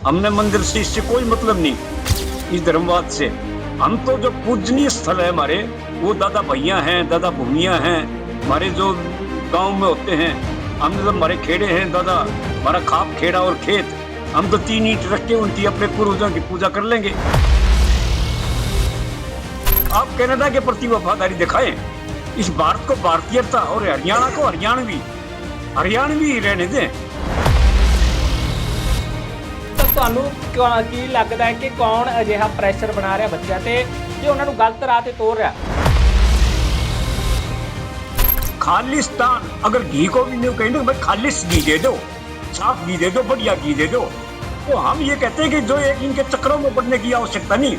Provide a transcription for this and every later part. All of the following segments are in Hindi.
हमने मंदिर से इससे कोई मतलब नहीं, इस धर्मवाद से। हम तो जो पूजनीय स्थल है हमारे, वो दादा भैया हैं, दादा भूमिया हैं, हमारे जो गांव में होते हैं। हम तो हमारे खेड़े हैं दादा, हमारा खाप खेड़ा और खेत, हम तो 3 ईंट रख के उनकी अपने पूर्वजों की पूजा कर लेंगे। आप कनाडा के प्रति वफादारी दिखाएं, इस भारत को भारतीयता और हरियाणा को हरियाणवी रहने दें। ਤਾਂ ਤੁਹਾਨੂੰ ਕੀ ਲੱਗਦਾ ਹੈ ਕਿ ਕੌਣ ਅਜਿਹਾ ਪ੍ਰੈਸ਼ਰ ਬਣਾ ਰਿਹਾ ਬੱਚਿਆਂ ਤੇ ਕਿ ਉਹਨਾਂ ਨੂੰ ਗਲਤ ਰਾਹ ਤੇ ਤੋਰ ਰਿਹਾ? खालिस्तान अगर घी को भी नहीं कहेंगे भाई खालिस घी दे दो, साफ घी दे दो, बढ़िया घी दे दो, तो हम ये कहते हैं कि जो एक इनके चक्रों में पड़ने की आवश्यकता नहीं।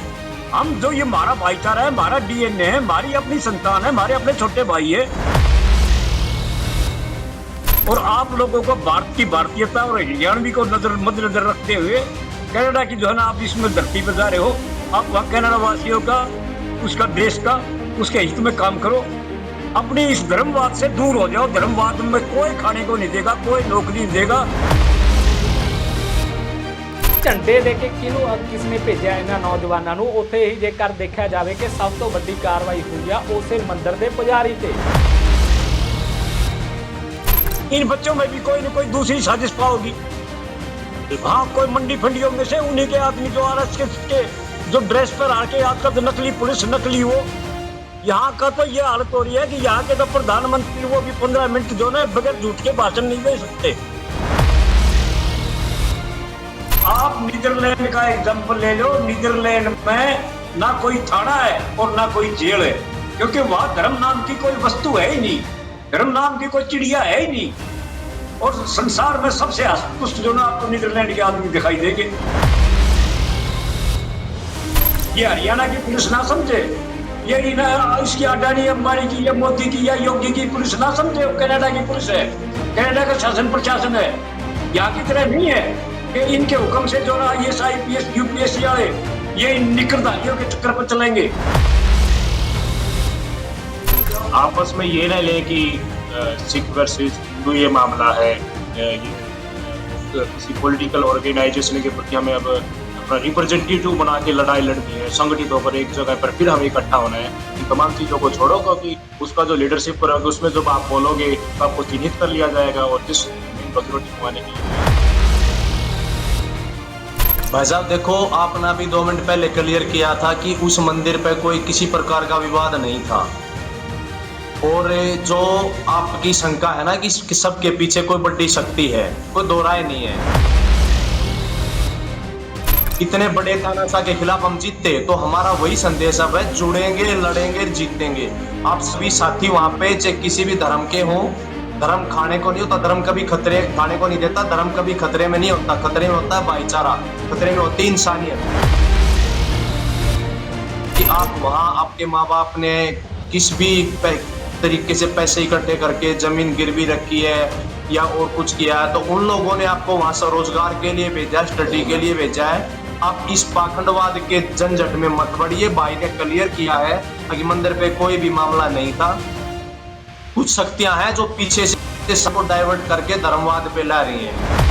हम जो ये हमारा भाईचारा है, हमारा डीएनए है, हमारी अपनी संतान है, हमारे अपने छोटे भाई है, और आप लोगों को भारत की भारतीयता और हरियाणवी को मद्देनजर रखते हुए कनाडा की जो है ना आप इसमें धरती पर जा रहे हो, आप वहाँ कनाडा वासियों का, उसका देश का, उसके हित में काम करो। अपनी इस धर्मवाद से दूर हो जाओ। धर्मवाद में कोई खाने को नहीं देगा, कोई नौकरी नहीं देगा। ਝੰਡੇ ਦੇ ਕੇ ਕਿਸਨੇ ਭੇਜਿਆ ਇਹਨਾਂ ਨੌਜਵਾਨਾਂ ਨੂੰ? ਉੱਥੇ ਹੀ ਜੇਕਰ ਦੇਖਿਆ ਜਾਵੇ ਕਿ ਸਭ ਤੋਂ ਵੱਡੀ ਕਾਰਵਾਈ ਹੋਈ ਆ ਉਸੇ ਮੰਦਿਰ ਦੇ ਪੁਜਾਰੀ ਤੇ। इन बच्चों में भी कोई न कोई दूसरी साजिश पाओगी। हाँ, कोई मंडी फंडियों में से उन्हीं के आदमी जो आरएसएस के जो ड्रेस पर आके आजकल तो नकली पुलिस, नकली वो, यहाँ का तो ये हालत हो रही है कि यहाँ के तो प्रधानमंत्री वो भी 15 मिनट जो ना बगैर झूठ के भाषण नहीं दे सकते। आप नीदरलैंड का एग्जाम्पल ले लो। नीदरलैंड में ना कोई थाना है और ना कोई जेल है, क्योंकि वहां धर्म नाम की कोई वस्तु है ही नहीं, धर्म नाम की कोई चिड़िया है ही नहीं। और संसार में सबसे हस्तपुष्ट जो ना आपको नीदरलैंड के आदमी दिखाई देंगे। ये हरियाणा की पुलिस ना समझे, ये इसकी अडानी अंबानी की या मोदी की या योगी की पुलिस ना समझे, कनाडा की पुलिस है, कनाडा का शासन प्रशासन है। यहाँ की तरह नहीं है कि इनके हुक्म से जो ना IAS IPS UPSC वाले ये निकरदारियों के चक्कर पर चलेंगे। आपस में ये ना ले कि सिख वर्सेस हिंदू ये मामला है, किसी पॉलिटिकल ऑर्गेनाइजेशन के प्रति हमें अब अपना रिप्रेजेंटेटिव बना के लड़ाई लड़नी है, संगठित होकर एक जगह पर फिर हमें इकट्ठा होना है। इन तमाम चीज़ों को छोड़ो, क्योंकि उसका जो लीडरशिप पर होगा उसमें जब आप बोलोगे तो आपको चिन्हित कर लिया जाएगा और जिस रोटी कमाने के लिए। भाई साहब देखो, आपने अभी 2 मिनट पहले क्लियर किया था कि उस मंदिर पे कोई किसी प्रकार का विवाद नहीं था, और जो आपकी शंका है ना कि सबके पीछे कोई बड़ी शक्ति है, कोई दो राय नहीं है। इतने बड़े तानाशाह के खिलाफ हम जीतते तो हमारा वही संदेश अब है, जुड़ेंगे, लड़ेंगे, जीतेंगे। आप सभी साथी वहां पे चाहे किसी भी धर्म के हों, धर्म खाने को नहीं होता, धर्म कभी खतरे खाने को नहीं देता, धर्म कभी खतरे में नहीं होता। खतरे में होता है भाईचारा, खतरे में होती इंसानियत। कि आप वहां आपके माँ बाप ने किस भी तरीके से पैसे इकट्ठे करके जमीन गिरवी रखी है या और कुछ किया है, तो उन लोगों ने आपको वहां स्वरोजगार के लिए भेजा है, स्टडी के लिए भेजा है। आप इस पाखंडवाद के झंझट में मत पड़िए। भाई ने क्लियर किया है कि मंदिर पे कोई भी मामला नहीं था। कुछ शक्तियां हैं जो पीछे से सबको डाइवर्ट करके धर्मवाद पे ला रही हैं।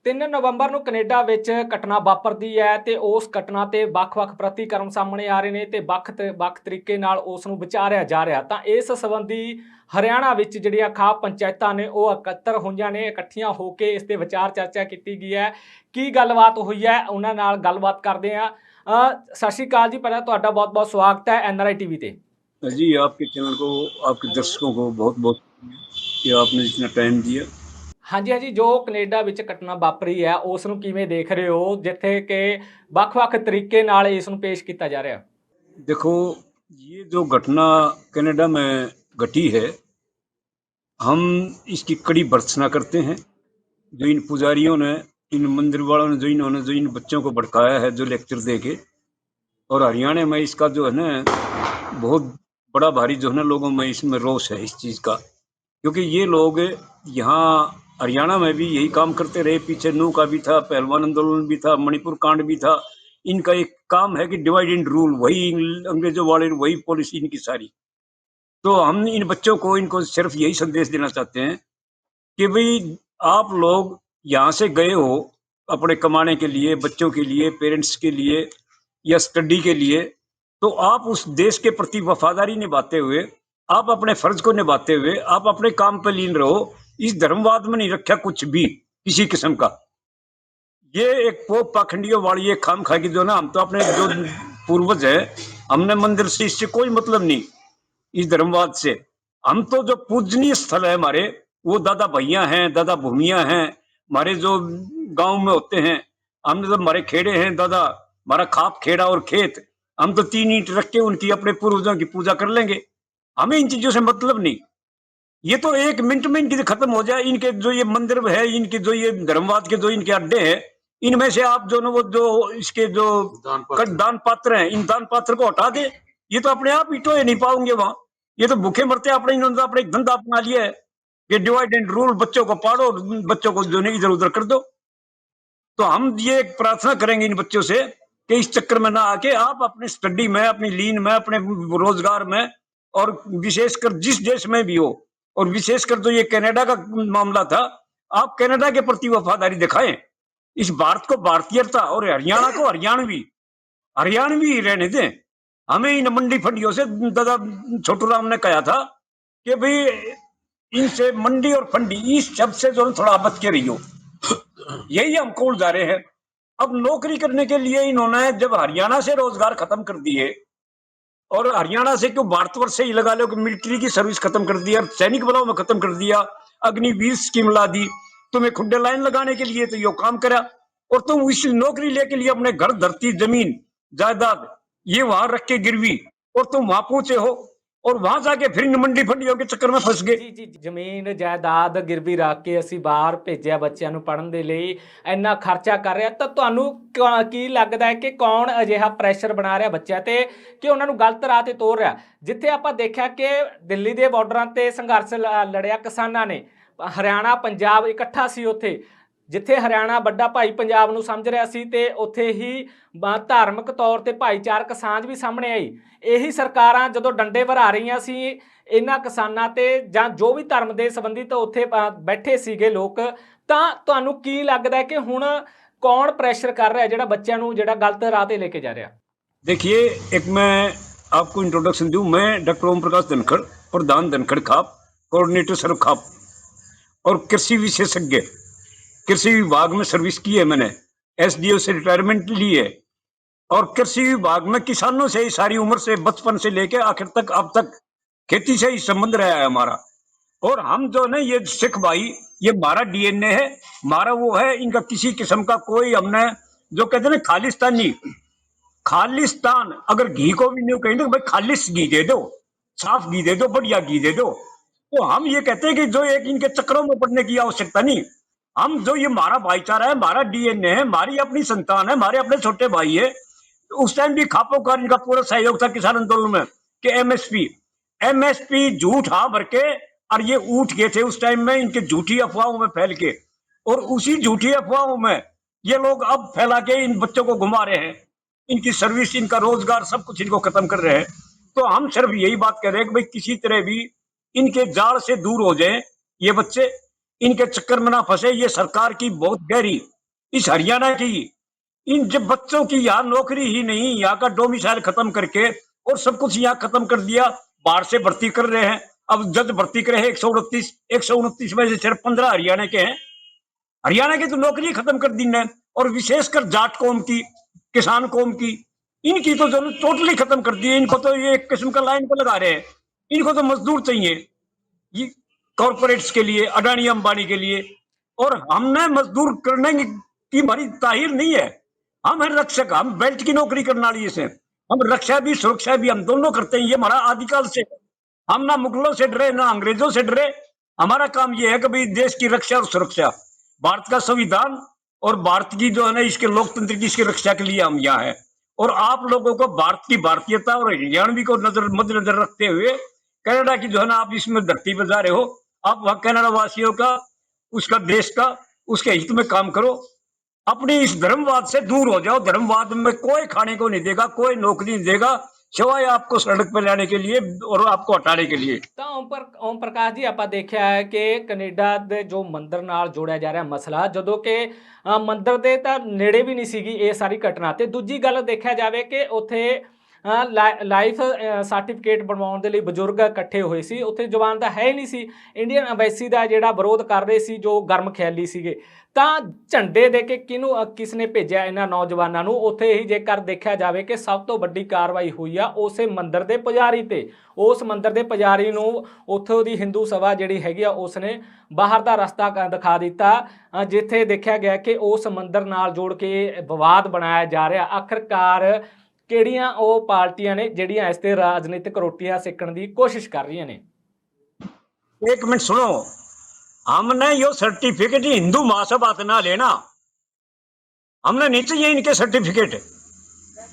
3 ਨਵੰਬਰ ਨੂੰ ਕੈਨੇਡਾ ਵਿੱਚ ਘਟਨਾ ਵਾਪਰਦੀ ਹੈ ਤੇ ਉਸ ਘਟਨਾ ਤੇ ਵੱਖ-ਵੱਖ ਪ੍ਰਤੀਕਰਮ ਸਾਹਮਣੇ ਆ ਰਹੇ ਨੇ ਤੇ ਵੱਖ ਤਰੀਕੇ ਨਾਲ ਉਸ ਨੂੰ ਵਿਚਾਰਿਆ ਜਾ ਰਿਹਾ। ਤਾਂ ਇਸ ਸੰਬੰਧੀ ਹਰਿਆਣਾ ਵਿੱਚ ਜਿਹੜੀਆਂ ਖਾਪ ਪੰਚਾਇਤਾਂ ਨੇ ਉਹ ਇਕੱਤਰ ਹੋਈਆਂ ਨੇ, ਇਕੱਠੀਆਂ ਹੋ ਕੇ ਇਸ ਤੇ ਵਿਚਾਰ ਚਰਚਾ ਕੀਤੀ ਗਈ ਹੈ। ਕੀ ਗੱਲਬਾਤ ਹੋਈ ਹੈ ਉਹਨਾਂ ਨਾਲ ਗੱਲਬਾਤ ਕਰਦੇ ਆ। ਸਤਿ ਸ਼੍ਰੀ ਅਕਾਲ जी, पहला ਤੁਹਾਡਾ बहुत-बहुत स्वागत है NRI TV ਤੇ। जी, आपके चैनल को, आपके दर्शकों को बहुत-बहुत कि आपने इतना टाइम दिया। ਹਾਂਜੀ ਹਾਂਜੀ, ਜੋ ਕੈਨੇਡਾ ਵਿੱਚ ਘਟਨਾ ਵਾਪਰੀ ਹੈ ਉਸ ਨੂੰ ਕਿਵੇਂ ਦੇਖ ਰਹੇ ਹੋ, ਜਿੱਥੇ ਕਿ ਵੱਖ-ਵੱਖ ਤਰੀਕੇ ਨਾਲ ਇਸ ਨੂੰ ਪੇਸ਼ ਕੀਤਾ ਜਾ ਰਿਹਾ? देखो, ये जो घटना कनाडा में घटी है, हम इसकी कड़ी भर्त्सना करते हैं। जो इन पुजारियों ने, इन मंदिर वालों ने, जो इन बच्चों को भड़काया है, जो लेक्चर दे के, और हरियाणा में इसका जो है ना बहुत बड़ा भारी जो है ना लोगों में इसमें रोष है इस चीज़ का, क्योंकि ये लोग यहाँ हरियाणा में भी यही काम करते रहे। पीछे नू का भी था, पहलवान आंदोलन भी था, मणिपुर कांड भी था। इनका एक काम है कि डिवाइड एंड रूल, वही अंग्रेजों वाले, वही पॉलिसी इनकी सारी। तो हम इन बच्चों को, इनको सिर्फ यही संदेश देना चाहते हैं कि भाई आप लोग यहाँ से गए हो अपने कमाने के लिए, बच्चों के लिए, पेरेंट्स के लिए या स्टडी के लिए, तो आप उस देश के प्रति वफादारी निभाते हुए, आप अपने फर्ज को निभाते हुए, आप अपने काम पे लीन रहो। इस धर्मवाद में नहीं रखा कुछ भी किसी किस्म का। ये एक पोप पाखंडियों वाली ये खाम खा की जो ना, हम तो अपने जो पूर्वज है, हमने मंदिर से इससे कोई मतलब नहीं, इस धर्मवाद से। हम तो जो पूजनीय स्थल है हमारे, वो दादा भैया हैं, दादा भूमिया हैं, हमारे जो गांव में होते हैं, हमने तो हमारे खेड़े हैं दादा, हमारा खाप खेड़ा और खेत, हम तो 3 ईंट रख के उनकी अपने पूर्वजों की पूजा कर लेंगे। हमें इन चीजों से मतलब नहीं। ये तो 1 मिनट में इनकी खत्म हो जाए। इनके जो ये मंदिर है, इनके जो ये धर्मवाद के जो इनके अड्डे हैं, इनमें से आप जो ना वो जो इसके जो दान पात्र हैं, इन दान पात्र को हटा दे, ये तो अपने आप ही तो नहीं पाओगे वहां। ये तो भूखे मरते अपने, इन्होंने अपने एक धंधा अपना लिया है कि डिवाइड एंड रूल, बच्चों को पालो, बच्चों को जो नहीं इधर उधर कर दो। तो हम ये प्रार्थना करेंगे इन बच्चों से कि इस चक्कर में ना आके आप अपनी स्टडी में, अपनी लीन में, अपने रोजगार में, और विशेषकर जिस देश में भी हो, और विशेषकर जो ये कनाडा का मामला था, आप कनाडा के प्रति वफादारी दिखाएं। इस भारत को भारतीयता और हरियाणा को हरियाणवी रहने दें। हमें इन मंडी फंडियों से, दादा छोटू राम ने कहा था कि भाई इनसे मंडी और फंडी इस शब्द से जो थोड़ा बच के रहियो। यही हम कोल जा रहे हैं। अब नौकरी करने के लिए इन्होंने जब हरियाणा से रोजगार खत्म कर दिए, और हरियाणा से क्यों भारतवर्ष से ही लगा लो कि मिलिट्री की सर्विस खत्म कर दिया, सैनिक बलों में खत्म कर दिया, अग्निवीर स्कीम ला दी, तुम्हें खुड्डे लाइन लगाने के लिए तो यो काम करा, और तुम इस नौकरी लेके लिए अपने घर, धरती, जमीन, जायदाद ये वहां रख के गिरवी, और तुम वहां पहुंचे हो, और वहां जाके फिर मंडी फंडियों के चक्कर में फंस गए। ਜੀ ਜ਼ਮੀਨ ਜਾਇਦਾਦ ਗਿਰਵੀ ਰੱਖ ਕੇ ਅਸੀਂ ਬਾਹਰ ਭੇਜਿਆ ਬੱਚਿਆਂ ਨੂੰ ਪੜ੍ਹਨ ਦੇ ਲਈ, ਇੰਨਾ ਖਰਚਾ ਕਰ ਰਿਹਾ, ਤਾਂ ਤੁਹਾਨੂੰ ਕੀ ਲੱਗਦਾ ਹੈ ਕਿ ਕੌਣ ਅਜਿਹਾ ਪ੍ਰੈਸ਼ਰ ਬਣਾ ਰਿਹਾ ਬੱਚਿਆਂ ਤੇ ਕਿ ਉਹਨਾਂ ਨੂੰ ਗਲਤ ਰਾਹ ਤੇ ਤੋਰ ਰਿਹਾ? ਜਿੱਥੇ ਆਪਾਂ ਦੇਖਿਆ ਕਿ ਦਿੱਲੀ ਦੇ ਬਾਰਡਰਾਂ ਤੇ ਸੰਘਰਸ਼ ਲੜਿਆ ਕਿਸਾਨਾਂ ਨੇ, ਹਰਿਆਣਾ ਪੰਜਾਬ ਇਕੱਠਾ ਸੀ ਉੱਥੇ, ਜਿੱਥੇ ਹਰਿਆਣਾ ਵੱਡਾ ਭਾਈ ਪੰਜਾਬ ਨੂੰ ਸਮਝ ਰਿਹਾ ਸੀ, ਤੇ ਉੱਥੇ ਹੀ ਧਾਰਮਿਕ ਤੌਰ ਤੇ ਭਾਈਚਾਰਕ ਸਾਂਝ ਵੀ ਸਾਹਮਣੇ ਆਈ। ਇਹੀ ਸਰਕਾਰਾਂ ਜਦੋਂ ਡੰਡੇ ਵਰਾ ਰਹੀਆਂ ਸੀ ਇਹਨਾਂ ਕਿਸਾਨਾਂ ਤੇ, ਜਾਂ ਜੋ ਵੀ ਧਰਮ ਦੇ ਸੰਬੰਧਿਤ ਉੱਥੇ ਬੈਠੇ ਸੀਗੇ ਲੋਕ, ਤਾਂ ਤੁਹਾਨੂੰ ਕੀ ਲੱਗਦਾ ਹੈ ਕਿ ਹੁਣ ਕੌਣ ਪ੍ਰੈਸ਼ਰ कर रहा है ਜਿਹੜਾ ਬੱਚਿਆਂ ਨੂੰ ਜਿਹੜਾ गलत राह ਤੇ लेके जा रहा? देखिए, एक मैं आपको इंट्रोडक्शन दूं। मैं डॉक्टर ओम प्रकाश धनखड़, प्रधान धनखड़ खाप, कोऑर्डिनेटर सर्व खाप, और कृषि विशेषज्ञ, कृषि विभाग में सर्विस की है मैंने, एसडीओ से रिटायरमेंट ली है, और कृषि विभाग में किसानों से ही सारी उम्र से, बचपन से लेके आखिर तक, अब तक खेती से ही संबंध रहा है हमारा। और हम जो है ये सिख भाई, ये हमारा डीएनए है, हमारा वो है, इनका किसी किस्म का कोई, हमने जो कहते हैं ना खालिस्तानी, खालिस्तान अगर घी को भी नहीं कहेंगे भाई खालिस घी दे दो, साफ घी दे दो, बढ़िया घी दे दो, तो हम ये कहते हैं कि जो एक इनके चक्रों में पड़ने की आवश्यकता नहीं। हम जो ये हमारा भाईचारा है, हमारा डीएनए है, हमारी अपनी संतान है, हमारे अपने छोटे भाई है। तो उस टाइम भी खापों का इनका पूरा सहयोग था किसान आंदोलन में कि एमएसपी झूठ हाँ भर के, और ये उठ गए थे उस टाइम में इनके झूठी अफवाहों में फैल के, और उसी झूठी अफवाहों में ये लोग अब फैला के इन बच्चों को घुमा रहे हैं, इनकी सर्विस, इनका रोजगार, सब कुछ इनको खत्म कर रहे हैं। तो हम सिर्फ यही बात कर रहे हैं कि भाई किसी तरह भी इनके जाल से दूर हो जाए ये बच्चे, इनके चक्कर में ना फंसे। ये सरकार की बहुत गहरी, इस हरियाणा की, इन जब बच्चों की यहाँ नौकरी ही नहीं, यहाँ का डोमिसाइल खत्म करके और सब कुछ यहाँ खत्म कर दिया, बाहर से भर्ती कर रहे हैं। अब जज भर्ती करे हैं 129 में से सिर्फ 15 हरियाणा के हैं। हरियाणा की तो नौकरी खत्म कर दी ने, और विशेषकर जाट कौम की, किसान कौम की, इनकी तो जरूरत टोटली खत्म कर दी है। इनको तो ये एक किस्म का लाइन पर लगा रहे हैं, इनको तो मजदूर चाहिए ये कॉर्पोरेट्स के लिए, अडानी अंबानी के लिए। और हमने मजदूर करने की हमारी ताहिर नहीं है, हम है रक्षक, हम बेल्ट की नौकरी करने वाली से, हम रक्षा भी सुरक्षा भी हम दोनों करते हैं। ये हमारा आदिकाल से, हम ना मुगलों से डरे ना अंग्रेजों से डरे। हमारा काम ये है कि भाई देश की रक्षा और सुरक्षा, भारत का संविधान और भारत की जो है ना इसके लोकतंत्र की इसकी रक्षा के लिए हम यहाँ है। और आप लोगों को भारत की भारतीयता और हरियाणवी को मद्देनजर रखते हुए कनाडा की जो है ना आप इसमें धरती पर जा रहे हो, आप वहां कनाडा वासियों का, उसका देश का, उसके हित में काम करो। अपनी इस धर्मवाद से दूर हो जाओ। धर्मवाद में कोई खाने को नहीं देगा, कोई नौकरी नहीं देगा। सिवाय आपको सड़क पर लाने के लिए और आपको हटाने के लिए। ਤਾਂ ਓਮ ਪ੍ਰਕਾਸ਼ ਜੀ, ਆਪਾਂ ਦੇਖਿਆ ਹੈ ਕਿ ਕੈਨੇਡਾ ਦੇ ਜੋ ਮੰਦਿਰ ਨਾਲ ਜੋੜਿਆ ਜਾ ਰਿਹਾ ਮਸਲਾ, ਜਦੋਂ ਕਿ ਮੰਦਿਰ ਦੇ ਤਾਂ ਨੇੜੇ ਵੀ ਨਹੀਂ ਸੀਗੀ ਇਹ ਸਾਰੀ ਘਟਨਾ। ਤੇ ਦੂਜੀ ਗੱਲ ਦੇਖਿਆ ਜਾਵੇ ਕਿ ਉੱਥੇ ਲਾਈਫ ਸਰਟੀਫਿਕੇਟ ਬਣਵਾਉਣ ਦੇ ਲਈ ਬਜ਼ੁਰਗ ਇਕੱਠੇ ਹੋਏ ਸੀ, ਉੱਥੇ ਜ਼ੁਬਾਨ ਤਾਂ ਹੈ ਹੀ ਨਹੀਂ ਸੀ। ਇੰਡੀਅਨ ਐਮਬੈਸੀ ਦਾ ਜਿਹੜਾ ਵਿਰੋਧ ਕਰ ਰਹੇ ਸੀ ਜੋ ਗਰਮ ਖਿਆਲੀ ਸੀਗੇ, ਤਾਂ ਝੰਡੇ ਦੇ ਕੇ ਕਿਸ ਨੇ ਭੇਜਿਆ ਇਹਨਾਂ ਨੌਜਵਾਨਾਂ ਨੂੰ ਉੱਥੇ ਹੀ? ਜੇਕਰ ਦੇਖਿਆ ਜਾਵੇ ਕਿ ਸਭ ਤੋਂ ਵੱਡੀ ਕਾਰਵਾਈ ਹੋਈ ਆ ਉਸੇ ਮੰਦਿਰ ਦੇ ਪੁਜਾਰੀ ਤੇ। ਉਸ ਮੰਦਿਰ ਦੇ ਪੁਜਾਰੀ ਨੂੰ ਉੱਥੋਂ ਦੀ ਹਿੰਦੂ ਸਭਾ ਜਿਹੜੀ ਹੈਗੀ ਆ ਉਸਨੇ ਬਾਹਰ ਦਾ ਰਸਤਾ ਦਿਖਾ ਦਿੱਤਾ, ਜਿੱਥੇ ਦੇਖਿਆ ਗਿਆ ਕਿ ਉਸ ਮੰਦਿਰ ਨਾਲ ਜੋੜ ਕੇ ਵਿਵਾਦ ਬਣਾਇਆ ਜਾ ਰਿਹਾ। ਆਖਰਕਾਰ ਕਿਹੜੀਆਂ ਉਹ ਪਾਰਟੀਆਂ ਨੇ ਜਿਹੜੀਆਂ ਇਸ ਤੇ ਰਾਜਨੀਤਿਕ ਰੋਟੀਆਂ ਸੇਕਣ ਦੀ ਕੋਸ਼ਿਸ਼ ਕਰ ਰਹੀਆਂ ਨੇ? एक मिनट सुनो, हमने यो सर्टिफिकेट हिंदू महासभा से ना लेना, हमने नहीं चाहिए इनके सर्टिफिकेट।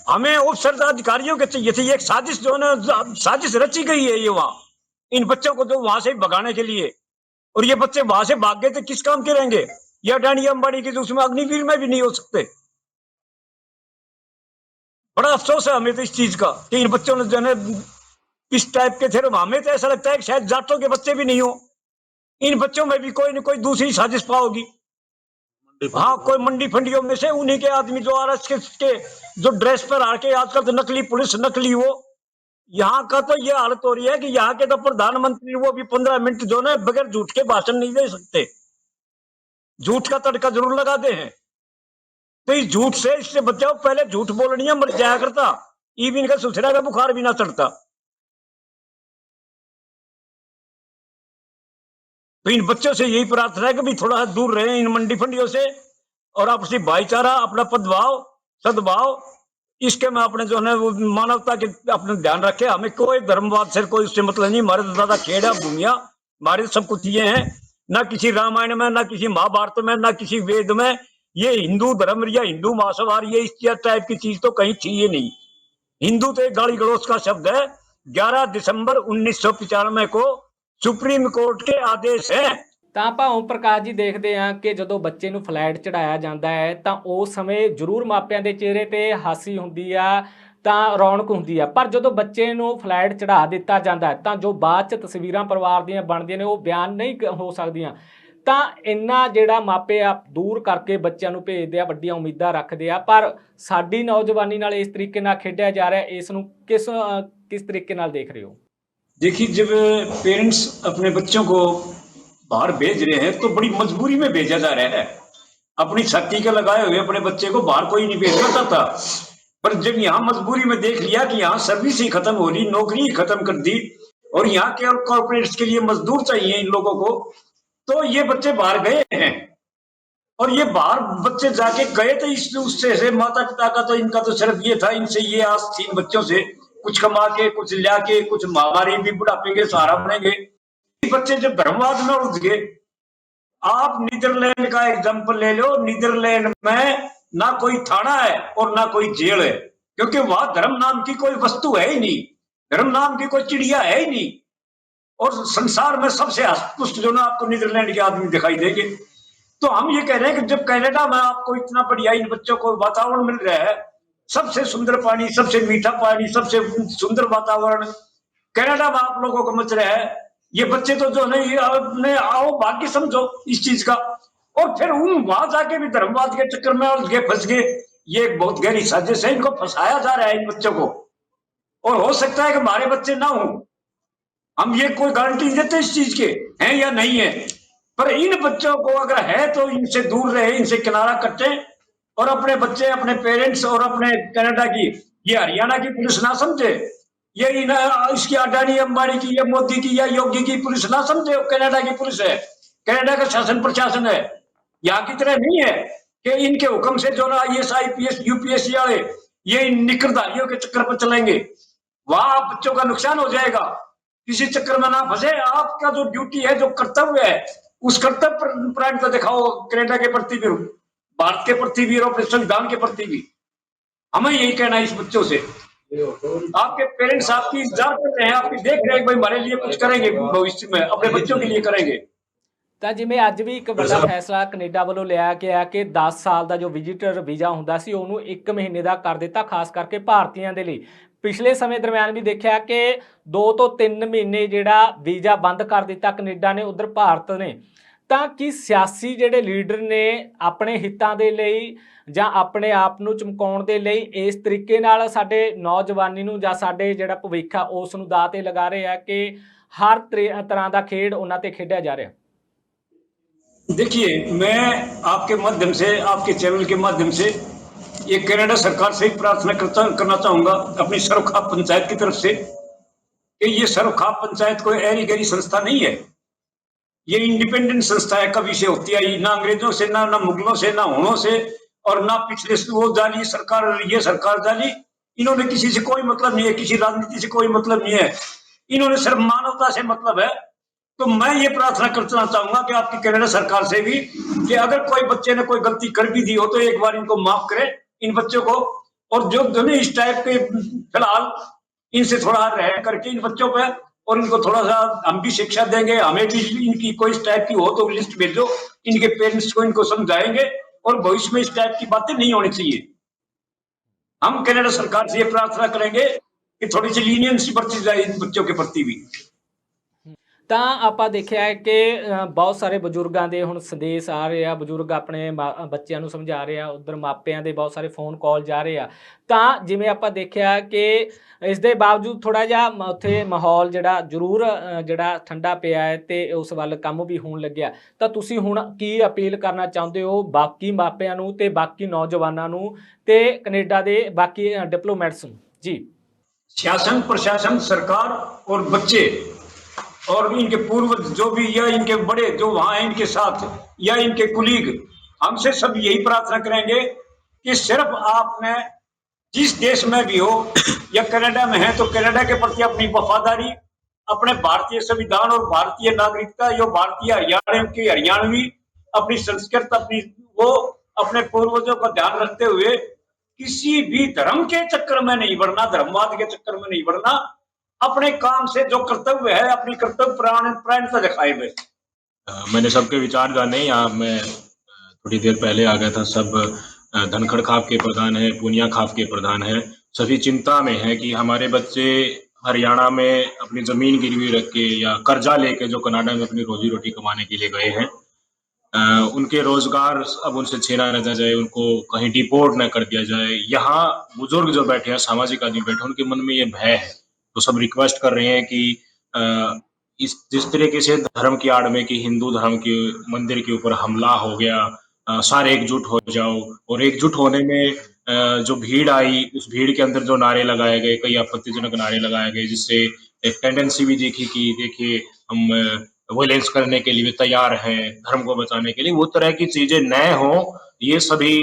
हमें उपसर अधिकारियों के चाहिए थे। एक साजिश जो है साजिश रची गई है ये वहां इन बच्चों को तो वहां से भगाने के लिए, और ये बच्चे वहां से भाग गए थे, किस काम के रहेंगे? ये अडानी अंबानी की तो उसमें अग्निवीर में भी नहीं हो सकते। बड़ा अफसोस है हमें तो इस चीज का कि इन बच्चों ने जो है इस टाइप के थे। हमें तो ऐसा लगता है कि शायद जाटों के बच्चे भी नहीं हो, इन बच्चों में भी कोई न कोई दूसरी साजिश पाओगी। हाँ, कोई मंडी फंडियों में से उन्हीं के आदमी जो आरएसएस के जो ड्रेस पर आके, आजकल तो नकली पुलिस नकली वो, यहाँ का तो ये हालत हो रही है कि यहाँ के तो प्रधानमंत्री वो भी 15 मिनट जो है बगैर झूठ के भाषण नहीं दे सकते, झूठ का तड़का जरूर लगाते हैं। तो इस झूठ से इससे बचाओ, पहले झूठ बोलनी है, मर जाया करता, इवन का सुसरा का बुखार भी ना चढ़ता। तो इन बच्चों से यही प्रार्थना है कि भी थोड़ा दूर रहे इन मंडी फंडियों से, और आपसी भाईचारा, अपना पदभाव, सद्भाव, इसके में अपने जो है वो मानवता के अपने ध्यान रखे। हमें कोई धर्मवाद से कोई उससे मतलब नहीं। हमारे तो ज्यादा खेड़ा भूमिया, हमारे सब कुछ ये है, ना किसी रामायण में, ना किसी महाभारत में, ना किसी वेद में ये हिंदू धर्म या हिंदू महासभा ये इस टाइप की चीज तो कहीं थी ये नहीं। हिंदू तो एक गाली गलौज का शब्द है। 11 दिसंबर 1995 को ਸੁਪਰੀਮ ਕੋਰਟ ਕੇ ਆਦੇਸ਼ ਹੈ। ਤਾਂ ਆਪਾਂ ਓਮ ਪ੍ਰਕਾਸ਼ ਜੀ ਦੇਖਦੇ ਹਾਂ ਕਿ ਜਦੋਂ ਬੱਚੇ ਨੂੰ ਫਲੈਟ ਚੜਾਇਆ ਜਾਂਦਾ ਹੈ ਤਾਂ ਉਸ ਸਮੇਂ ਜ਼ਰੂਰ ਮਾਪਿਆਂ ਦੇ ਚਿਹਰੇ ਤੇ ਹਾਸੀ ਹੁੰਦੀ ਆ, ਤਾਂ ਰੌਣਕ ਹੁੰਦੀ ਆ, ਪਰ ਜਦੋਂ ਬੱਚੇ ਨੂੰ ਫਲੈਟ ਚੜਾ ਦਿੱਤਾ ਜਾਂਦਾ ਹੈ ਤਾਂ ਜੋ ਬਾਅਦ 'ਚ ਤਸਵੀਰਾਂ ਪਰਿਵਾਰ ਦੀਆਂ ਬਣਦੀਆਂ ਨੇ ਉਹ ਬਿਆਨ ਨਹੀਂ ਹੋ ਸਕਦੀਆਂ। ਤਾਂ ਇੰਨਾ ਜਿਹੜਾ ਮਾਪੇ ਆ ਦੂਰ ਕਰਕੇ ਬੱਚਿਆਂ ਨੂੰ ਭੇਜਦੇ ਆ, ਵੱਡੀਆਂ ਉਮੀਦਾਂ ਰੱਖਦੇ ਆ, ਪਰ ਸਾਡੀ ਨੌਜਵਾਨੀ ਨਾਲ ਇਸ ਤਰੀਕੇ ਨਾਲ ਖੇਡਿਆ ਜਾ ਰਿਹਾ। ਇਸ ਨੂੰ ਕਿਸ ਤਰੀਕੇ ਨਾਲ ਦੇਖ ਰਹੇ ਹੋ? देखिए, जब पेरेंट्स अपने बच्चों को बाहर भेज रहे हैं तो बड़ी मजबूरी में भेजा जा रहा है। अपनी छाती के लगाए हुए अपने बच्चे को बाहर कोई नहीं भेज सकता था, पर जब यहाँ मजबूरी में देख लिया कि यहाँ सर्विस ही खत्म हो रही, नौकरी ही खत्म कर दी और यहाँ के कॉर्पोरेट्स के लिए मजदूर चाहिए इन लोगों को, तो ये बच्चे बाहर गए हैं। और ये बाहर बच्चे जाके गए तो उससे से माता पिता का तो इनका तो सिर्फ ये था, इनसे ये आस थी बच्चों से कुछ कमा के, कुछ ला के, कुछ महामारी भी बुढ़ापे के सहारा बनेंगे। बच्चे जब धर्मवाद में उलझ गए, आप नीदरलैंड का एग्जाम्पल ले लो। नीदरलैंड में ना कोई थाना है और ना कोई जेल है, क्योंकि वहां धर्म नाम की कोई वस्तु है ही नहीं, धर्म नाम की कोई चिड़िया है ही नहीं। और संसार में सबसे हस्तपुष्ट जो ना आपको नीदरलैंड के आदमी दिखाई देंगे। तो हम ये कह रहे हैं कि जब कनाडा में आपको इतना बढ़िया इन बच्चों को वातावरण मिल रहा है, सबसे सुंदर पानी, सबसे मीठा पानी, सबसे सुंदर वातावरण कनाडा में आप लोगों को मच रहा है, ये बच्चे तो जो है ये अपने आओ भाग्य समझो इस चीज का। और फिर उन वहां जाके भी धर्मवाद के चक्कर में उलझ गए, फंस गए। ये एक बहुत गहरी साजिश है, इनको फंसाया जा रहा है इन बच्चों को। और हो सकता है कि हमारे बच्चे ना हो, हम ये कोई गारंटी नहीं देते इस चीज के हैं या नहीं है, पर इन बच्चों को अगर है तो इनसे दूर रहे, इनसे किनारा कटे, और अपने बच्चे, अपने पेरेंट्स और अपने कनाडा की, ये हरियाणा की पुलिस ना समझे, ये इसकी अडानी अंबानी की या मोदी की या योगी की पुलिस ना समझे। कनाडा की पुलिस है, कनाडा का शासन प्रशासन है, यहाँ की तरह नहीं है कि इनके हुक्म से जो IAS IPS UPSC वाले ये निकरधारियों के चक्कर पर चलेंगे। वहां बच्चों का नुकसान हो जाएगा, किसी चक्कर में ना फंसे। आपका जो ड्यूटी है, जो कर्तव्य है, उस कर्तव्य परायण को दिखाओ कनाडा के प्रति भी, भारत के प्रति भी और अपने संविधान के प्रति भी। हमें यही कहना है इस बच्चों से। आपके पेरेंट्स आपकी इंतजार कर रहे हैं, आपकी देख रहे हैं, भाई हमारे लिए कुछ करेंगे भविष्य में, अपने बच्चों के लिए करेंगे। ਤਾਂ ਜਿਵੇਂ ਅੱਜ ਵੀ ਇੱਕ ਵੱਡਾ ਫੈਸਲਾ ਕੈਨੇਡਾ ਵੱਲੋਂ ਲਿਆ ਗਿਆ ਕਿ 10 ਸਾਲ ਦਾ ਜੋ ਵਿਜ਼ਿਟਰ ਵੀਜ਼ਾ ਹੁੰਦਾ ਸੀ ਉਹਨੂੰ 1 ਮਹੀਨੇ ਦਾ ਕਰ ਦਿੱਤਾ, ਖਾਸ ਕਰਕੇ ਭਾਰਤੀਆਂ ਦੇ ਲਈ। ਪਿਛਲੇ ਸਮੇਂ ਦਰਮਿਆਨ ਵੀ ਦੇਖਿਆ ਕਿ 2 ਤੋਂ 3 ਮਹੀਨੇ ਜਿਹੜਾ ਵੀਜ਼ਾ ਬੰਦ ਕਰ ਦਿੱਤਾ ਕੈਨੇਡਾ ਨੇ, ਉਧਰ ਭਾਰਤ ਨੇ। ਤਾਂ ਕੀ ਸਿਆਸੀ ਜਿਹੜੇ ਲੀਡਰ ਨੇ ਆਪਣੇ ਹਿੱਤਾਂ ਦੇ ਲਈ ਜਾਂ ਆਪਣੇ ਆਪ ਨੂੰ ਚਮਕਾਉਣ ਦੇ ਲਈ ਇਸ ਤਰੀਕੇ ਨਾਲ ਸਾਡੇ ਨੌਜਵਾਨੀ ਨੂੰ ਜਾਂ ਸਾਡੇ ਜਿਹੜਾ ਭਵਿੱਖ ਆ ਉਸ ਨੂੰ ਦਾਅ ਤੇ ਲਗਾ ਰਹੇ ਆ ਕਿ ਹਰ ਤਰ੍ਹਾਂ ਦਾ ਖੇਡ ਉਹਨਾਂ ਤੇ ਖੇਡਿਆ ਜਾ ਰਿਹਾ? देखिए, मैं आपके माध्यम से, आपके चैनल के माध्यम से ये कनाडा सरकार से ही प्रार्थना करना चाहूंगा अपनी सर्वखाप पंचायत की तरफ से कि ये सर्वखाप पंचायत कोई ऐरी गैरी संस्था नहीं है। ये इंडिपेंडेंट संस्था है, कभी से होती आई, ना अंग्रेजों से, ना मुगलों से, ना होनों से, और ना पिछले से वो जाली सरकार, ये सरकार जाली। इन्होंने किसी से कोई मतलब नहीं है, किसी राजनीति से कोई मतलब नहीं है, इन्होंने सिर्फ मानवता से मतलब है। तो मैं ये प्रार्थना करना चाहूंगा कि आपकी कनाडा सरकार से भी कि अगर कोई बच्चे ने कोई गलती कर भी दी हो तो एक बार इनको माफ करें, इन बच्चों को। और जो इस टाइप के फिलहाल इनसे थोड़ा रह करके इन बच्चों पे, और इनको थोड़ा सा हम भी शिक्षा देंगे, हमें भी इनकी कोई इस टाइप की हो तो लिस्ट भेजो, इनके पेरेंट्स को इनको समझाएंगे, और भविष्य में इस टाइप की बातें नहीं होनी चाहिए। हम कनाडा सरकार से ये प्रार्थना करेंगे कि थोड़ी सी लीनियंसी बरती जाए इन बच्चों के प्रति भी। ਤਾਂ ਆਪਾਂ ਦੇਖਿਆ ਹੈ ਕਿ ਬਹੁਤ ਸਾਰੇ ਬਜ਼ੁਰਗਾਂ ਦੇ ਹੁਣ ਸੰਦੇਸ਼ ਆ ਰਹੇ ਆ, ਬਜ਼ੁਰਗ ਆਪਣੇ ਬੱਚਿਆਂ ਨੂੰ ਸਮਝਾ ਰਹੇ ਆ, ਉੱਧਰ ਮਾਪਿਆਂ ਦੇ ਬਹੁਤ ਸਾਰੇ ਫੋਨ ਕਾਲ ਜਾ ਰਹੇ ਆ। ਤਾਂ ਜਿਵੇਂ ਆਪਾਂ ਦੇਖਿਆ ਕਿ ਇਸ ਦੇ ਬਾਵਜੂਦ ਥੋੜ੍ਹਾ ਜਿਹਾ ਉੱਥੇ ਮਾਹੌਲ ਜਿਹੜਾ ਜ਼ਰੂਰ ਜਿਹੜਾ ਠੰਡਾ ਪਿਆ ਹੈ ਅਤੇ ਉਸ ਵੱਲ ਕੰਮ ਵੀ ਹੋਣ ਲੱਗਿਆ। ਤਾਂ ਤੁਸੀਂ ਹੁਣ ਕੀ ਅਪੀਲ ਕਰਨਾ ਚਾਹੁੰਦੇ ਹੋ ਬਾਕੀ ਮਾਪਿਆਂ ਨੂੰ ਅਤੇ ਬਾਕੀ ਨੌਜਵਾਨਾਂ ਨੂੰ ਅਤੇ ਕੈਨੇਡਾ ਦੇ ਬਾਕੀ डिप्लोमेट्स ਨੂੰ? जी, शासन, प्रशासन, सरकार और बच्चे और इनके पूर्वज जो भी, या इनके बड़े जो वहां हैं इनके साथ, या इनके कुलीग, हमसे सब यही प्रार्थना करेंगे कि सिर्फ आपने जिस देश में भी हो या कनाडा में है तो कनाडा के प्रति अपनी वफादारी, अपने भारतीय संविधान और भारतीय नागरिकता, यो भारतीय हरियाणा की हरियाणवी अपनी संस्कृति, अपनी वो अपने पूर्वजों का ध्यान रखते हुए किसी भी धर्म के चक्कर में नहीं बढ़ना, धर्मवाद के चक्कर में नहीं बढ़ना, अपने काम से जो कर्तव्य है अपनी कर्तव्य प्राणता दिखाए हुए। मैंने सबके विचार जाने। यहाँ मैं थोड़ी देर पहले आ गया था। सब धनखड़ खाप के प्रधान है, पूनिया खाप के प्रधान है, सभी चिंता में है कि हमारे बच्चे हरियाणा में अपनी जमीन गिरवी रख के या कर्जा लेके जो कनाडा में अपनी रोजी रोटी कमाने के लिए गए हैं, उनके रोजगार अब उनसे छीना न जाए, उनको कहीं डिपोर्ट न कर दिया जाए। यहाँ बुजुर्ग जो बैठे हैं, सामाजिक आदमी बैठे हैं, उनके मन में ये भय है। तो सब रिक्वेस्ट कर रहे हैं कि इस जिस तरीके से धर्म की आड़ में कि हिंदू धर्म के मंदिर के ऊपर हमला हो गया, सारे एकजुट हो जाओ। और एकजुट होने में जो भीड़ आई, उस भीड़ के अंदर जो नारे लगाए गए, कई आपत्तिजनक नारे लगाए गए, जिससे एक टेंडेंसी भी देखी कि देखिए हम वायलेंस करने के लिए तैयार हैं, धर्म को बचाने के लिए। वो तरह की चीजें न हो, ये सभी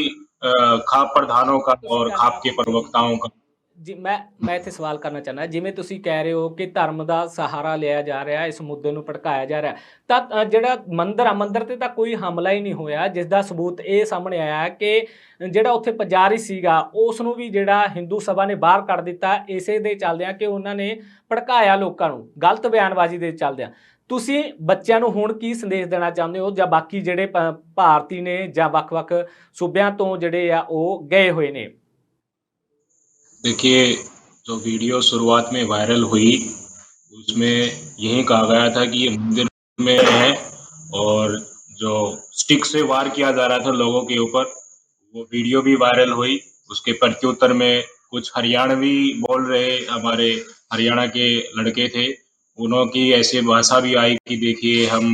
खाप प्रधानों का और खाप के प्रवक्ताओं का। ਜੀ, ਮੈਂ ਇੱਥੇ ਸਵਾਲ ਕਰਨਾ ਚਾਹੁੰਦਾ, ਜਿਵੇਂ ਤੁਸੀਂ ਕਹਿ ਰਹੇ ਹੋ ਕਿ ਧਰਮ ਦਾ ਸਹਾਰਾ ਲਿਆ ਜਾ ਰਿਹਾ, ਇਸ ਮੁੱਦੇ ਨੂੰ ਭੜਕਾਇਆ ਜਾ ਰਿਹਾ, ਤਾਂ ਜਿਹੜਾ ਮੰਦਿਰ ਤੇ ਤਾਂ ਕੋਈ ਹਮਲਾ ਹੀ ਨਹੀਂ ਹੋਇਆ, ਜਿਸ ਦਾ ਸਬੂਤ ਇਹ ਸਾਹਮਣੇ ਆਇਆ ਕਿ ਜਿਹੜਾ ਉੱਥੇ ਪੁਜਾਰੀ ਸੀਗਾ ਉਸ ਨੂੰ ਵੀ ਜਿਹੜਾ ਹਿੰਦੂ ਸਭਾ ਨੇ ਬਾਹਰ ਕੱਢ ਦਿੱਤਾ, ਇਸੇ ਦੇ ਚੱਲਦਿਆਂ ਕਿ ਉਹਨਾਂ ਨੇ ਭੜਕਾਇਆ ਲੋਕਾਂ ਨੂੰ ਗਲਤ ਬਿਆਨਬਾਜ਼ੀ ਦੇ ਚੱਲਦਿਆਂ। ਤੁਸੀਂ ਬੱਚਿਆਂ ਨੂੰ ਹੁਣ ਕੀ ਸੰਦੇਸ਼ ਦੇਣਾ ਚਾਹੁੰਦੇ ਹੋ, ਜਾਂ ਬਾਕੀ ਜਿਹੜੇ ਭਾਰਤੀ ਨੇ ਜਾਂ ਵੱਖ-ਵੱਖ ਸੂਬਿਆਂ ਤੋਂ ਜਿਹੜੇ ਆ ਉਹ ਗਏ ਹੋਏ ਨੇ? देखिए, जो वीडियो शुरुआत में वायरल हुई उसमें यही कहा गया था कि ये मंदिर में है, और जो स्टिक से वार किया जा रहा था लोगों के ऊपर, वो वीडियो भी वायरल हुई। उसके प्रत्युत्तर में कुछ हरियाणवी बोल रहे, हमारे हरियाणा के लड़के थे, उन्हों की ऐसी भाषा भी आई कि देखिए हम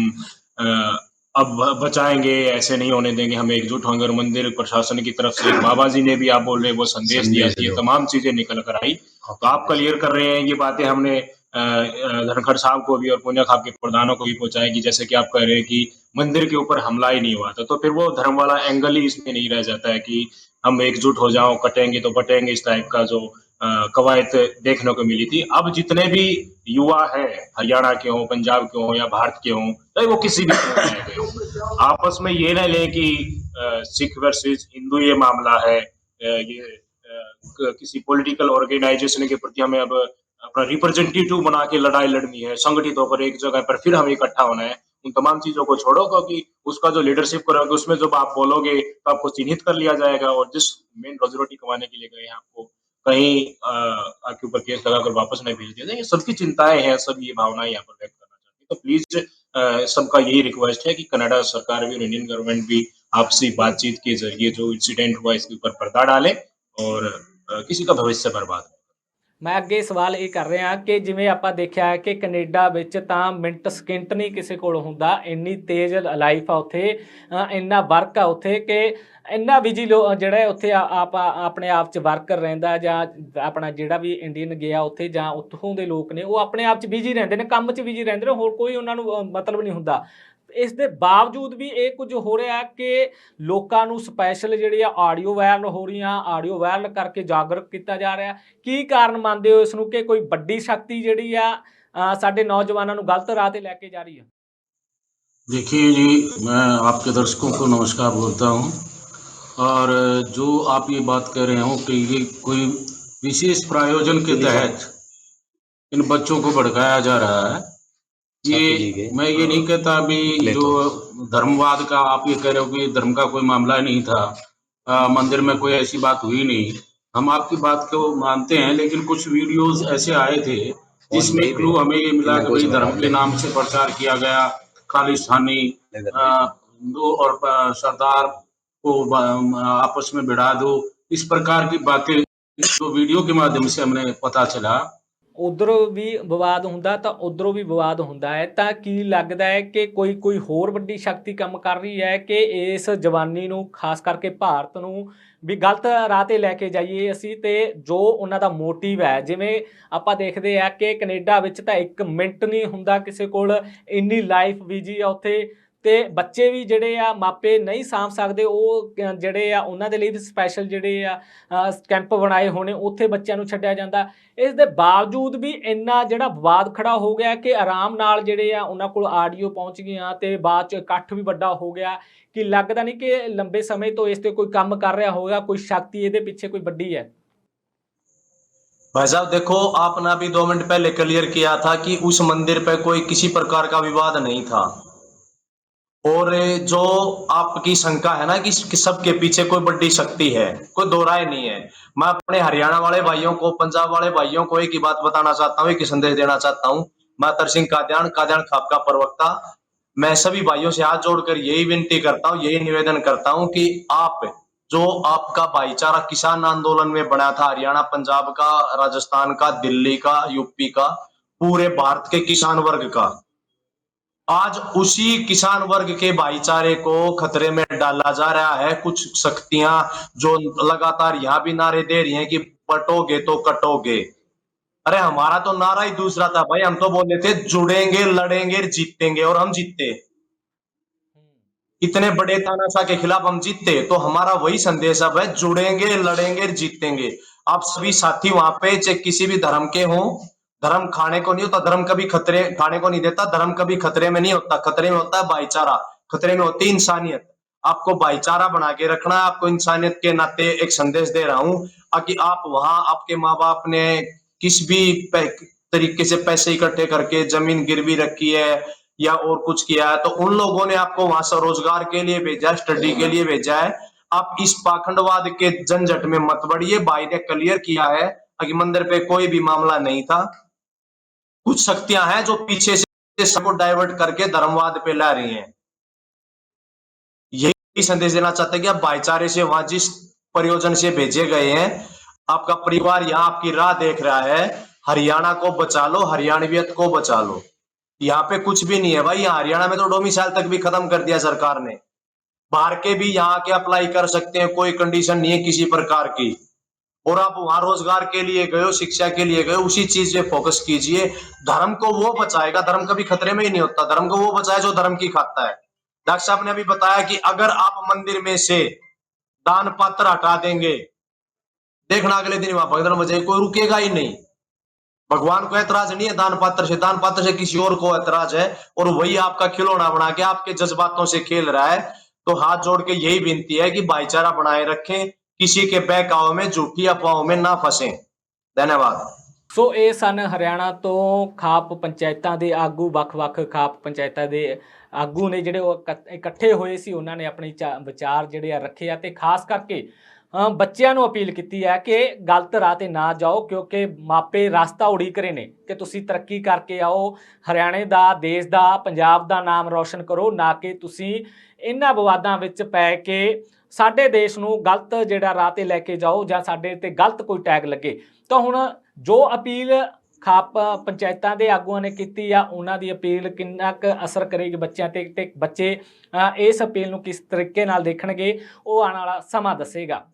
अब बचाएंगे, ऐसे नहीं होने देंगे, हम एकजुट होंगे। और मंदिर प्रशासन की तरफ से बाबा जी ने भी, आप बोल रहे हैं, वो संदेश दिया, ये तमाम चीजें निकल कर आई। तो आप क्लियर कर रहे हैं ये बातें, हमने धनखड़ साहब को भी और पूनिया खाप के प्रधानों को भी पहुंचाई कि जैसे कि आप कह रहे हैं कि मंदिर के ऊपर हमला ही नहीं हुआ था, तो फिर वो धर्म वाला एंगल ही इसमें नहीं रह जाता है कि हम एकजुट हो जाओ, कटेंगे तो बटेंगे, इस टाइप का जो कवायद देखने को मिली थी। अब जितने भी युवा हैं, हरियाणा के हों, पंजाब के हों या भारत के हों, चाहे वो किसी भी के हों, आपस में ये न लें कि सिख वर्सेस हिंदू ये मामला है, ये किसी पॉलिटिकल ऑर्गेनाइजेशन के प्रति हमें अब अपना रिप्रेजेंटेटिव बना के लड़ाई लड़नी है, संगठित होकर एक जगह पर फिर हमें इकट्ठा होना है। उन तमाम चीजों को छोड़ो, क्योंकि उसका जो लीडरशिप करोगे उसमें जब आप बोलोगे तो आपको चिन्हित कर लिया जाएगा, और जिस मेन रोजी रोटी कमाने के लिए गए हैं आपको कहीं आपके ऊपर केस लगाकर वापस नहीं भेज दिया जाए। ये सबकी चिंताएं हैं, सब ये भावनाएं यहाँ पर व्यक्त करना चाहती है। तो प्लीज सबका यही रिक्वेस्ट है कि कनाडा सरकार भी और इंडियन गवर्नमेंट भी आपसी बातचीत के जरिए जो इंसिडेंट हुआ इसके ऊपर पर्दा डाले और किसी का भविष्य बर्बाद हो। ਮੈਂ ਅੱਗੇ ਸਵਾਲ ਇਹ ਕਰ ਰਿਹਾ ਕਿ ਜਿਵੇਂ ਆਪਾਂ ਦੇਖਿਆ ਹੈ ਕਿ ਕੈਨੇਡਾ ਵਿੱਚ ਤਾਂ ਮਿੰਟ ਸਕਿੰਟ ਨਹੀਂ ਕਿਸੇ ਕੋਲ ਹੁੰਦਾ, ਇੰਨੀ ਤੇਜ਼ ਲਾਈਫ ਆ ਉੱਥੇ, ਇੰਨਾ ਵਰਕ ਆ ਉੱਥੇ ਕਿ ਇੰਨਾ ਬਿਜੀ ਜਿਹੜਾ ਹੈ ਉੱਥੇ ਆਪਣੇ ਆਪ 'ਚ ਵਰਕਰ ਰਹਿੰਦਾ, ਜਾਂ ਆਪਣਾ ਜਿਹੜਾ ਵੀ ਇੰਡੀਅਨ ਗਿਆ ਉੱਥੇ ਜਾਂ ਉੱਥੋਂ ਦੇ ਲੋਕ ਨੇ ਉਹ ਆਪਣੇ ਆਪ 'ਚ ਬਿਜੀ ਰਹਿੰਦੇ ਨੇ, ਕੰਮ 'ਚ ਬਿਜੀ ਰਹਿੰਦੇ ਨੇ, ਹੋਰ ਕੋਈ ਉਹਨਾਂ ਨੂੰ ਮਤਲਬ ਨਹੀਂ ਹੁੰਦਾ। ਇਸ ਦੇ ਬਾਵਜੂਦ ਵੀ ਇਹ ਕੁਝ ਹੋ ਰਿਹਾ ਕਿ ਲੋਕਾਂ ਨੂੰ ਸਪੈਸ਼ਲ ਜਿਹੜੀ ਆ ਆਡੀਓ ਵਾਇਰਲ ਹੋ ਰਹੀਆਂ, ਆਡੀਓ ਵਾਇਰਲ ਕਰਕੇ ਜਾਗਰੂਕ ਕੀਤਾ ਜਾ ਰਿਹਾ। ਕੀ ਕਾਰਨ ਮੰਨਦੇ ਹੋ ਇਸ ਨੂੰ ਕਿ ਕੋਈ ਵੱਡੀ ਸ਼ਕਤੀ ਜਿਹੜੀ ਆ ਸਾਡੇ ਨੌਜਵਾਨਾਂ ਨੂੰ ਗਲਤ ਰਾਹ ਤੇ ਲੈ ਕੇ ਜਾ ਰਹੀ ਹੈ? देखिए जी, मैं आपके दर्शकों को नमस्कार बोलता हूँ। और जो आप ये बात कर रहे हो कि ये कोई विशेष प्रायोजन के तहत इन बच्चों को भड़काया जा रहा है, ये मैं ये नहीं कहता। अभी जो धर्मवाद का आप ये कह रहे हो कि धर्म का कोई मामला नहीं था, मंदिर में कोई ऐसी बात हुई नहीं, हम आपकी बात को मानते हैं। लेकिन कुछ वीडियोस ऐसे आए थे जिसमें क्लू हमें ये मिला कि भाई धर्म के नाम से प्रचार किया गया, खालिस्तानी हिंदू और सरदार को आपस में भिड़ा दो, इस प्रकार की बातें जो वीडियो के माध्यम से हमने पता चला। ਉਧਰੋਂ ਵੀ ਵਿਵਾਦ ਹੁੰਦਾ ਤਾਂ ਉਧਰੋਂ ਵੀ ਵਿਵਾਦ ਹੁੰਦਾ ਹੈ, ਤਾਂ ਕੀ ਲੱਗਦਾ ਹੈ ਕਿ ਕੋਈ ਹੋਰ ਵੱਡੀ ਸ਼ਕਤੀ ਕੰਮ ਕਰ ਰਹੀ ਹੈ ਕਿ ਇਸ ਜਵਾਨੀ ਨੂੰ, ਖਾਸ ਕਰਕੇ ਭਾਰਤ ਨੂੰ ਵੀ ਗਲਤ ਰਾਹ ਤੇ ਲੈ ਕੇ ਜਾਈਏ ਅਸੀਂ, ਤੇ ਜੋ ਉਹਨਾਂ ਦਾ ਮੋਟਿਵ ਹੈ? ਜਿਵੇਂ ਆਪਾਂ ਦੇਖਦੇ ਆ ਕਿ ਕੈਨੇਡਾ ਵਿੱਚ ਤਾਂ 1 ਮਿੰਟ ਨਹੀਂ ਹੁੰਦਾ ਕਿਸੇ ਕੋਲ, ਇੰਨੀ ਲਾਈਫ ਬਿਜੀ ਆ ਉੱਥੇ, ਤੇ ਬੱਚੇ ਵੀ ਜਿਹੜੇ ਆ ਮਾਪੇ ਨਹੀਂ ਸਾਂਭ ਸਕਦੇ, ਉਹ ਜਿਹੜੇ ਆ ਉਹਨਾਂ ਦੇ ਲਈ ਵੀ ਸਪੈਸ਼ਲ ਜਿਹੜੇ ਆ ਕੈਂਪ ਬਣਾਏ ਹੋਣੇ, ਉੱਥੇ ਬੱਚਿਆਂ ਨੂੰ ਛੱਡਿਆ ਜਾਂਦਾ। ਇਸ ਦੇ ਬਾਵਜੂਦ ਵੀ ਇੰਨਾ ਜਿਹੜਾ ਵਿਵਾਦ ਖੜਾ ਹੋ ਗਿਆ ਕਿ ਆਰਾਮ ਨਾਲ ਜਿਹੜੇ ਆ ਉਹਨਾਂ ਕੋਲ ਆਡੀਓ ਪਹੁੰਚ ਗਈਆਂ ਤੇ ਬਾਅਦ 'ਚ ਇਕੱਠ ਵੀ ਵੱਡਾ ਹੋ ਗਿਆ। ਕਿ ਲੱਗਦਾ ਨਹੀਂ ਕਿ ਲੰਬੇ ਸਮੇਂ ਤੋਂ ਇਸ ਤੇ ਕੋਈ ਕੰਮ ਕਰ ਰਿਹਾ ਹੋਗਾ, ਕੋਈ ਸ਼ਕਤੀ ਇਹਦੇ ਪਿੱਛੇ ਕੋਈ ਵੱਡੀ ਹੈ? भाई साहब देखो, आपने अभी 2 मिनट पहले क्लियर किया था कि उस मंदिर पे कोई किसी प्रकार का विवाद नहीं था। और जो आपकी शंका है ना कि सबके पीछे कोई बड़ी शक्ति है, कोई दो राय नहीं है। मैं अपने हरियाणा वाले भाइयों को, पंजाब वाले भाइयों को एक ही बात बताना चाहता हूँ, एक ही संदेश देना चाहता हूँ। मैं तरसिंह कादियान खाप का प्रवक्ता, मैं सभी भाइयों से हाथ जोड़कर यही विनती करता हूँ, यही निवेदन करता हूँ कि आप जो आपका भाईचारा किसान आंदोलन में बना था, हरियाणा, पंजाब का, राजस्थान का, दिल्ली का, यूपी का, पूरे भारत के किसान वर्ग का, आज उसी किसान वर्ग के भाईचारे को खतरे में डाला जा रहा है। कुछ शक्तियां जो लगातार यहाँ भी नारे दे रही हैं कि बटोगे तो कटोगे। अरे हमारा तो नारा ही दूसरा था भाई, हम तो बोले थे जुड़ेंगे, लड़ेंगे, जीतेंगे, और हम जीते। इतने बड़े तानाशाह के खिलाफ हम जीते, तो हमारा वही संदेश अब है, जुड़ेंगे, लड़ेंगे, जीतेंगे। आप सभी साथी वहां पे चाहे किसी भी धर्म के हों, धर्म खाने को नहीं होता, धर्म कभी खतरे खाने को नहीं देता, धर्म कभी खतरे में नहीं होता, खतरे में होता है भाईचारा, खतरे में होती है इंसानियत। आपको भाईचारा बना के रखना है, आपको इंसानियत के नाते एक संदेश दे रहा हूं कि आप वहां, आपके माँ बाप ने किस भी तरीके से पैसे इकट्ठे करके जमीन गिरवी रखी है या और कुछ किया है, तो उन लोगों ने आपको वहां से रोजगार के लिए भेजा, स्टडी के लिए भेजा है। आप इस पाखंडवाद के झंझट में मत पड़िए। भाई ने क्लियर किया है कि मंदिर पे कोई भी मामला नहीं था। कुछ शक्तियां हैं जो पीछे से सबको डाइवर्ट करके धर्मवाद पे ला रही हैं। यही संदेश देना चाहते हैं कि आप भाईचारे से वहां जिस प्रयोजन से भेजे गए हैं, आपका परिवार यहाँ आपकी राह देख रहा है। हरियाणा को बचा लो, हरियाणवियत को बचा लो। यहाँ पे कुछ भी नहीं है भाई, यहाँ हरियाणा में तो डोमिसाइल तक भी खत्म कर दिया सरकार ने। बाहर के भी यहाँ के अप्लाई कर सकते हैं, कोई कंडीशन नहीं है किसी प्रकार की। और आप वहां रोजगार के लिए गए हो, शिक्षा के लिए गए हो, उसी चीज पे फोकस कीजिए। धर्म को वो बचाएगा, धर्म कभी खतरे में ही नहीं होता। धर्म को वो बचाए जो धर्म की खाता है। डॉक्टर साहब ने अभी बताया कि अगर आप मंदिर में से दान पात्र हटा देंगे, देखना अगले दिन वहां भगदड़ मचाएगी, कोई रुकेगा ही नहीं। भगवान को ऐतराज नहीं है दान पात्र से किसी और को ऐतराज है, और वही आपका खिलौना बना के आपके जज्बातों से खेल रहा है। तो हाथ जोड़ के यही विनती है कि भाईचारा बनाए रखें, किसी के बहकावे में, झूठी अफवाहों में ना फंसे। धन्यवाद। ਸੋ ਇਹ ਸਨ ਹਰਿਆਣਾ ਤੋਂ ਖਾਪ ਪੰਚਾਇਤਾਂ ਦੇ ਆਗੂ, ਵੱਖ-ਵੱਖ ਖਾਪ ਪੰਚਾਇਤਾਂ ਦੇ ਆਗੂ ਨੇ ਜਿਹੜੇ ਉਹ ਇਕੱਠੇ ਹੋਏ ਸੀ। ਉਹਨਾਂ ਨੇ ਆਪਣੇ ਵਿਚਾਰ ਜਿਹੜੇ ਆ ਰੱਖੇ ਆ, ਤੇ ਖਾਸ ਕਰਕੇ ਬੱਚਿਆਂ ਨੂੰ ਅਪੀਲ ਕੀਤੀ ਹੈ ਕਿ ਗਲਤ ਰਾਹ ਤੇ ਨਾ ਜਾਓ, ਕਿਉਂਕਿ ਮਾਪੇ ਰਸਤਾ ਉਡੀਕ ਰਹੇ ਨੇ ਕਿ ਤੁਸੀਂ ਤਰੱਕੀ ਕਰਕੇ ਆਓ, ਹਰਿਆਣੇ ਦਾ, ਦੇਸ਼ ਦਾ, ਪੰਜਾਬ ਦਾ ਨਾਮ ਰੌਸ਼ਨ ਕਰੋ, ਨਾ ਕਿ ਤੁਸੀਂ ਇਹਨਾਂ ਵਿਵਾਦਾਂ ਵਿੱਚ ਪੈ ਕੇ ਸਾਡੇ ਦੇਸ਼ ਨੂੰ ਗਲਤ ਜਿਹੜਾ ਰਾਹ ਤੇ ਲੈ ਕੇ ਜਾਓ ਜਾਂ ਸਾਡੇ ਤੇ ਗਲਤ ਕੋਈ ਟੈਗ ਲੱਗੇ। ਤਾਂ ਹੁਣ ਜੋ ਅਪੀਲ ਖਾਪ ਪੰਚਾਇਤਾਂ ਦੇ ਆਗੂਆਂ ਨੇ ਕੀਤੀ ਆ, ਉਹਨਾਂ ਦੀ ਅਪੀਲ ਕਿੰਨਾ ਕੁ ਅਸਰ ਕਰੇਗੀ ਬੱਚਿਆਂ ਤੇ ਬੱਚੇ ਇਸ ਅਪੀਲ ਨੂੰ ਕਿਸ ਤਰੀਕੇ ਨਾਲ ਦੇਖਣਗੇ, ਉਹ ਆਉਣ ਵਾਲਾ ਸਮਾਂ ਦੱਸੇਗਾ।